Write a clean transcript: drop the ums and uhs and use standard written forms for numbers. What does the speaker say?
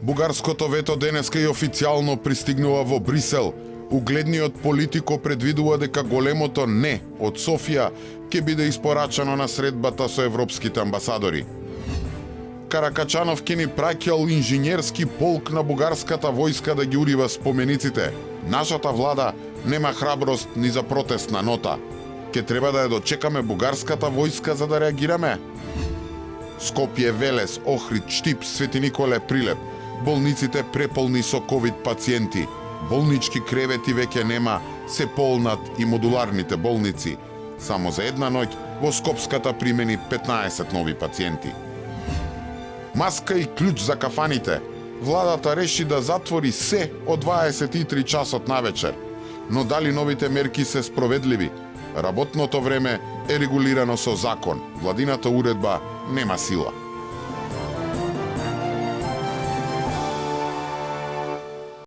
Бугарското вето денеска и официјално пристигнува во Брисел. Угледниот политико предвидува дека големото не од Софија ќе биде испорачано на средбата со европските амбасадори. Каракачанов ќе ни праќал инженерски полк на бугарската војска да ги урива спомениците. Нашата влада нема храброст ни за протестна нота. Ке треба да ја дочекаме бугарската војска за да реагираме? Скопје, Велес, Охрид, Штип, Свети Николе, Прилеп. Болниците преполни со ковид пациенти. Болнички кревети веќе нема, се полнат и модуларните болници. Само за една ноќ во Скопската примени 15 нови пациенти. Маска и клjuč за кафаните. Владата реши да затвори се од 23 часот навечер. Но дали новите мерки се спроведливи? Работното време е регулирано со закон. Владината уредба нема сила.